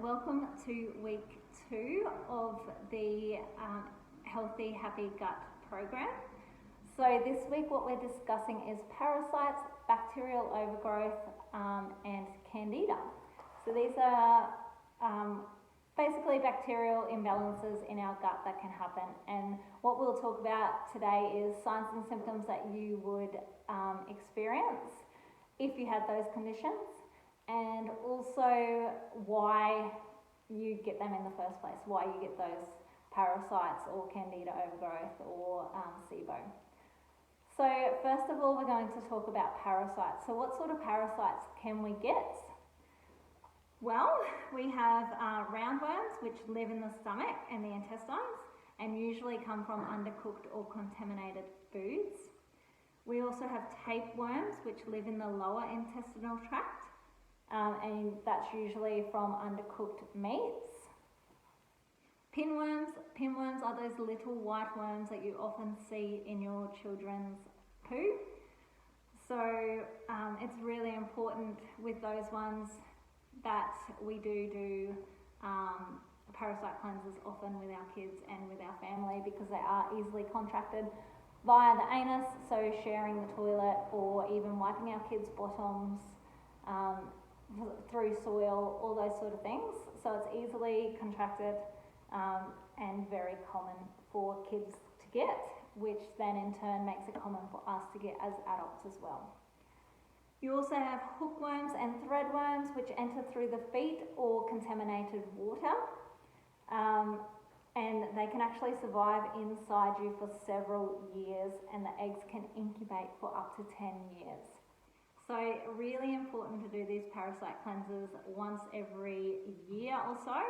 welcome to week 2 of the Healthy Happy Gut program. So this week what we're discussing is parasites, bacterial overgrowth and Candida. So these are basically bacterial imbalances in our gut that can happen, and what we'll talk about today is signs and symptoms that you would experience if you had those conditions, and also why you get them in the first place, why you get those parasites or Candida overgrowth or SIBO. So first of all, we're going to talk about parasites. So what sort of parasites can we get? Well, we have roundworms, which live in the stomach and the intestines and usually come from undercooked or contaminated foods. We also have tapeworms, which live in the lower intestinal tract, and that's usually from undercooked meats. Pinworms are those little white worms that you often see in your children's poo. So it's really important with those ones that we do parasite cleanses often with our kids and with our family, because they are easily contracted via the anus, so sharing the toilet or even wiping our kids' bottoms through soil, all those sort of things. So it's easily contracted and very common for kids to get, which then in turn makes it common for us to get as adults as well. You also have hookworms and threadworms, which enter through the feet or contaminated water, and they can actually survive inside you for several years, and the eggs can incubate for up to 10 years. So really important to do these parasite cleanses once every year or so,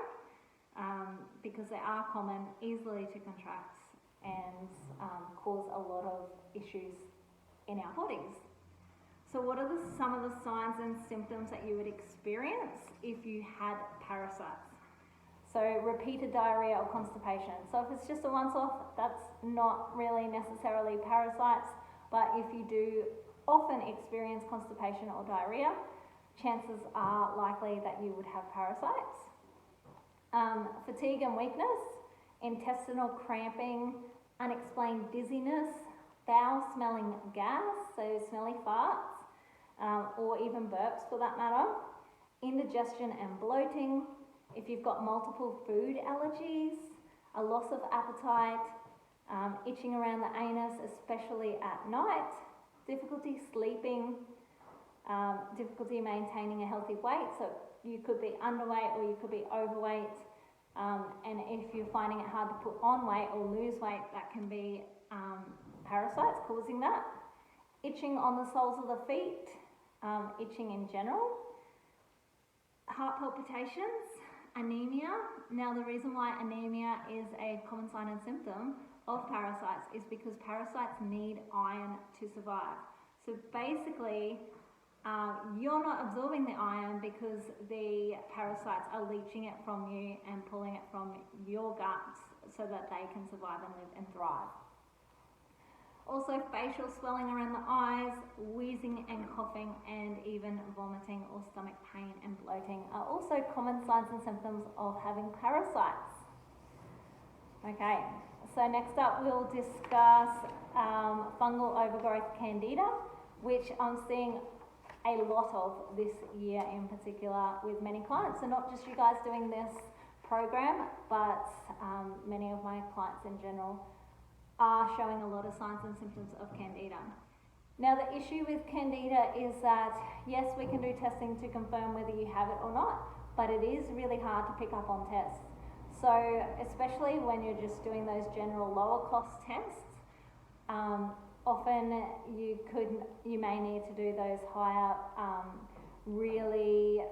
because they are common, easily to contract, and cause a lot of issues in our bodies. So what are some of the signs and symptoms that you would experience if you had parasites? So repeated diarrhea or constipation. So if it's just a once-off, that's not really necessarily parasites, but if you do often experience constipation or diarrhea, chances are likely that you would have parasites. Fatigue and weakness, intestinal cramping, unexplained dizziness, foul-smelling gas, so smelly farts, or even burps for that matter, indigestion and bloating, if you've got multiple food allergies, a loss of appetite, itching around the anus, especially at night, difficulty sleeping, difficulty maintaining a healthy weight, so you could be underweight or you could be overweight, and if you're finding it hard to put on weight or lose weight, that can be parasites causing that. Itching on the soles of the feet, itching in general, heart palpitations, anemia. Now the reason why anemia is a common sign and symptom of parasites is because parasites need iron to survive. So basically, you're not absorbing the iron because the parasites are leaching it from you and pulling it from your guts so that they can survive and live and thrive. Also facial swelling around the eyes, wheezing and coughing, and even vomiting or stomach pain and bloating are also common signs and symptoms of having parasites. Okay, so next up we'll discuss fungal overgrowth Candida, which I'm seeing a lot of this year in particular with many clients. So not just you guys doing this program, but many of my clients in general are showing a lot of signs and symptoms of Candida. Now the issue with Candida is that yes, we can do testing to confirm whether you have it or not, but it is really hard to pick up on tests. So especially when you're just doing those general lower cost tests, often you may need to do those higher, really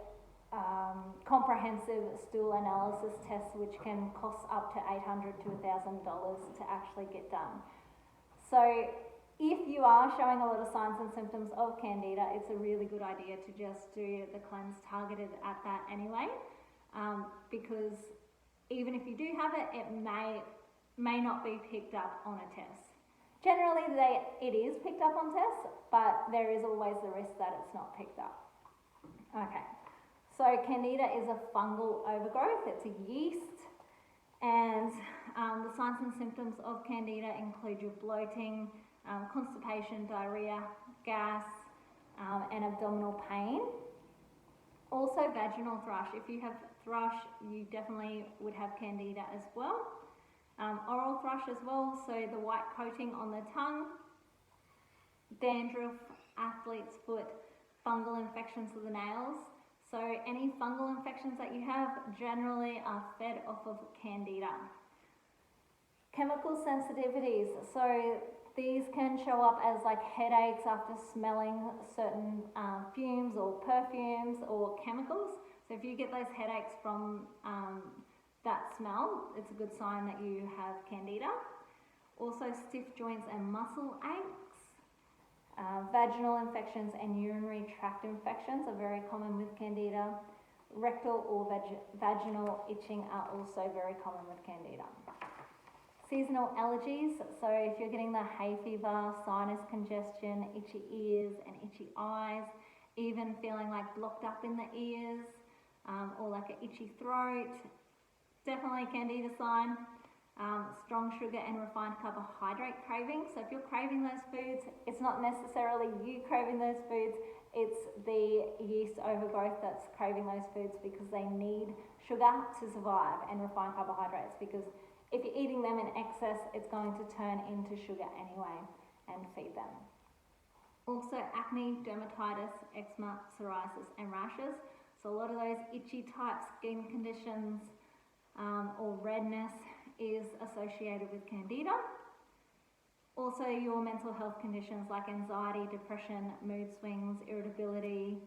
comprehensive stool analysis tests, which can cost up to $800 to $1,000 to actually get done. So if you are showing a lot of signs and symptoms of Candida, it's a really good idea to just do the cleanse targeted at that anyway, because even if you do have it, it may not be picked up on a test. Generally, it is picked up on tests, but there is always the risk that it's not picked up. Okay. So Candida is a fungal overgrowth, it's a yeast, and the signs and symptoms of Candida include your bloating, constipation, diarrhea, gas, and abdominal pain. Also vaginal thrush. If you have thrush, you definitely would have Candida as well. Oral thrush as well, so the white coating on the tongue, dandruff, athlete's foot, fungal infections of the nails. So any fungal infections that you have generally are fed off of Candida. Chemical sensitivities. So these can show up as like headaches after smelling certain fumes or perfumes or chemicals. So if you get those headaches from that smell, it's a good sign that you have Candida. Also stiff joints and muscle aches. Vaginal infections and urinary tract infections are very common with Candida. Rectal or vaginal itching are also very common with Candida. Seasonal allergies, so if you're getting the hay fever, sinus congestion, itchy ears and itchy eyes, even feeling like blocked up in the ears, or like an itchy throat, definitely Candida sign. Strong sugar and refined carbohydrate cravings. So if you're craving those foods, it's not necessarily you craving those foods, it's the yeast overgrowth that's craving those foods because they need sugar to survive and refined carbohydrates, because if you're eating them in excess, it's going to turn into sugar anyway and feed them. Also acne, dermatitis, eczema, psoriasis and rashes. So a lot of those itchy type skin conditions or redness is associated with Candida. Also your mental health conditions like anxiety, depression, mood swings, irritability,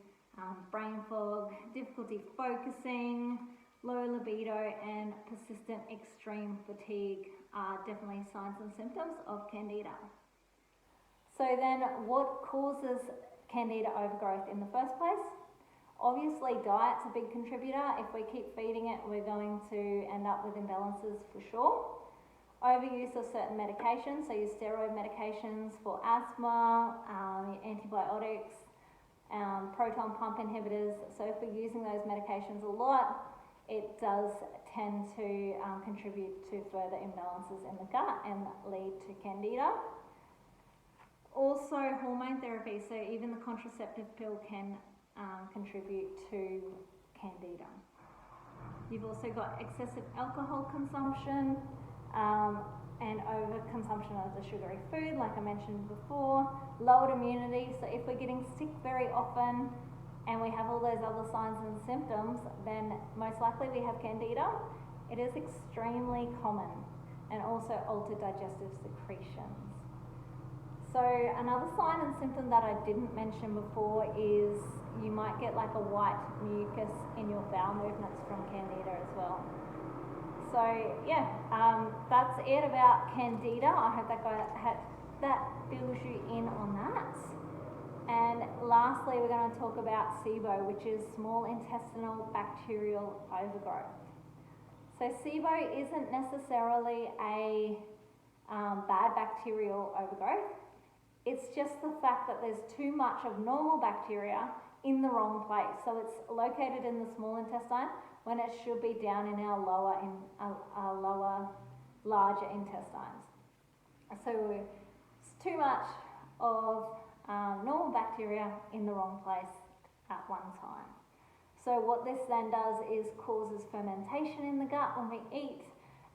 brain fog, difficulty focusing, low libido and persistent extreme fatigue are definitely signs and symptoms of Candida. So then what causes Candida overgrowth in the first place? Obviously diet's a big contributor. If we keep feeding it, we're going to end up with imbalances for sure. Overuse of certain medications, so your steroid medications for asthma, your antibiotics, proton pump inhibitors. So if we're using those medications a lot, it does tend to contribute to further imbalances in the gut and lead to Candida. Also hormone therapy, so even the contraceptive pill can contribute to Candida. You've also got excessive alcohol consumption and overconsumption of the sugary food, like I mentioned before. Lowered immunity, so if we're getting sick very often and we have all those other signs and symptoms, then most likely we have Candida. It is extremely common, and also altered digestive secretions. So another sign and symptom that I didn't mention before is you might get like a white mucus in your bowel movements from Candida as well. So yeah, that's it about Candida. I hope that fills you in on that. And lastly, we're going to talk about SIBO, which is small intestinal bacterial overgrowth. So SIBO isn't necessarily a bad bacterial overgrowth. It's just the fact that there's too much of normal bacteria in the wrong place. So it's located in the small intestine when it should be down in our lower larger intestines. So it's too much of normal bacteria in the wrong place at one time. So what this then does is causes fermentation in the gut when we eat,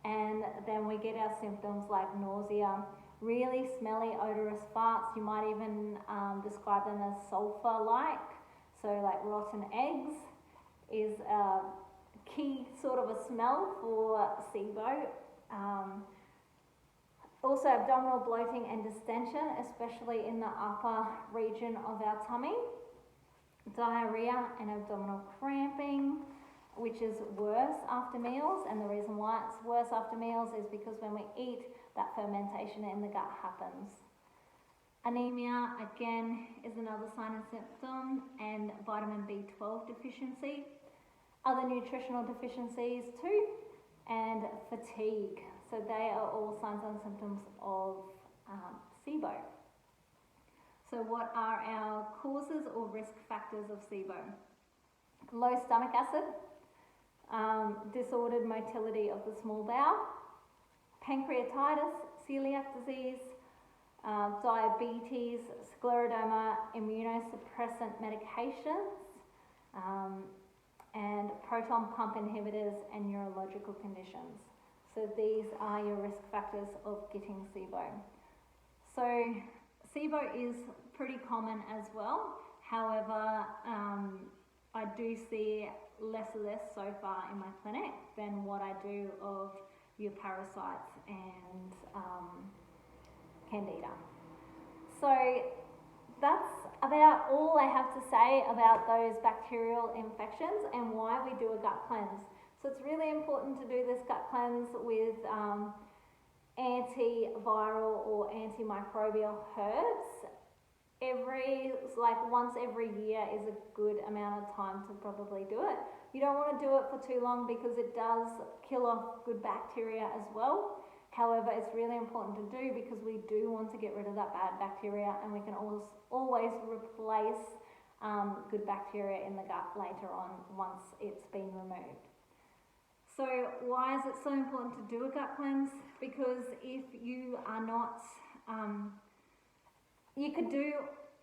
and then we get our symptoms like nausea, really smelly, odorous farts. You might even describe them as sulfur-like. So like rotten eggs is a key sort of a smell for SIBO. Also abdominal bloating and distension, especially in the upper region of our tummy. Diarrhea and abdominal cramping, which is worse after meals, and the reason why it's worse after meals is because when we eat, that fermentation in the gut happens. Anemia, again, is another sign and symptom, and vitamin B12 deficiency. Other nutritional deficiencies too, and fatigue. So they are all signs and symptoms of SIBO. So what are our causes or risk factors of SIBO? low stomach acid, disordered motility of the small bowel, pancreatitis, celiac disease, diabetes, scleroderma, immunosuppressant medications, and proton pump inhibitors and neurological conditions. So these are your risk factors of getting SIBO. So SIBO is pretty common as well. However, I do see less so far in my clinic than what I do of your parasites and Candida. So that's about all I have to say about those bacterial infections and why we do a gut cleanse. So it's really important to do this gut cleanse with antiviral or antimicrobial herbs. Once every year is a good amount of time to probably do it. You don't want to do it for too long because it does kill off good bacteria as well. However, it's really important to do because we do want to get rid of that bad bacteria, and we can always replace good bacteria in the gut later on once it's been removed. So why is it so important to do a gut cleanse? Because if you are not, you could do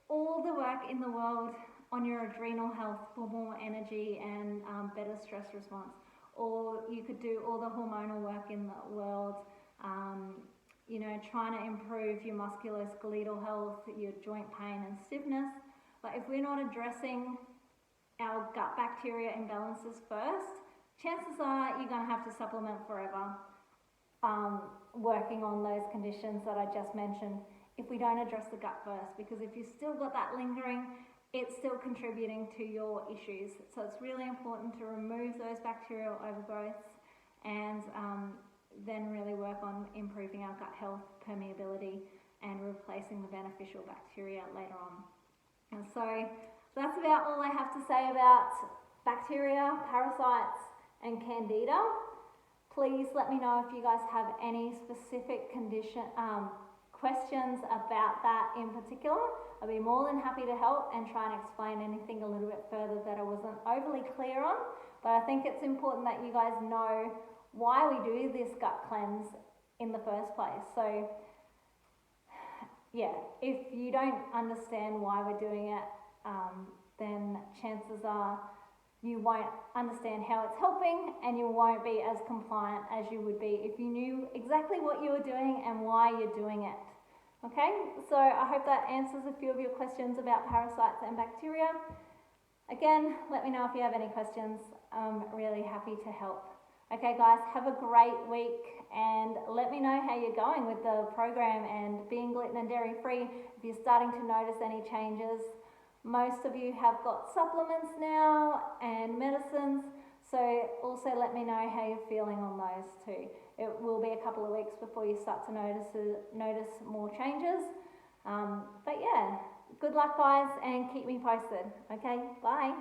all the work in the world on your adrenal health for more energy and better stress response, or you could do all the hormonal work in the world, trying to improve your musculoskeletal health, your joint pain and stiffness. But if we're not addressing our gut bacteria imbalances first, chances are you're going to have to supplement forever, working on those conditions that I just mentioned, if we don't address the gut first, because if you've still got that lingering, it's still contributing to your issues. So it's really important to remove those bacterial overgrowths and then really work on improving our gut health, permeability, and replacing the beneficial bacteria later on. And so that's about all I have to say about bacteria, parasites, and Candida. Please let me know if you guys have any specific questions about that in particular. I'll be more than happy to help and try and explain anything a little bit further that I wasn't overly clear on. But I think it's important that you guys know why we do this gut cleanse in the first place. So yeah, if you don't understand why we're doing it, then chances are you won't understand how it's helping, and you won't be as compliant as you would be if you knew exactly what you were doing and why you're doing it. Okay, so I hope that answers a few of your questions about parasites and bacteria. Again, let me know if you have any questions. I'm really happy to help. Okay guys, have a great week, and let me know how you're going with the program and being gluten and dairy free. If you're starting to notice any changes, most of you have got supplements now and medicines, so also let me know how you're feeling on those too. It will be a couple of weeks before you start to notice more changes. But yeah, good luck guys, and keep me posted. Okay, bye.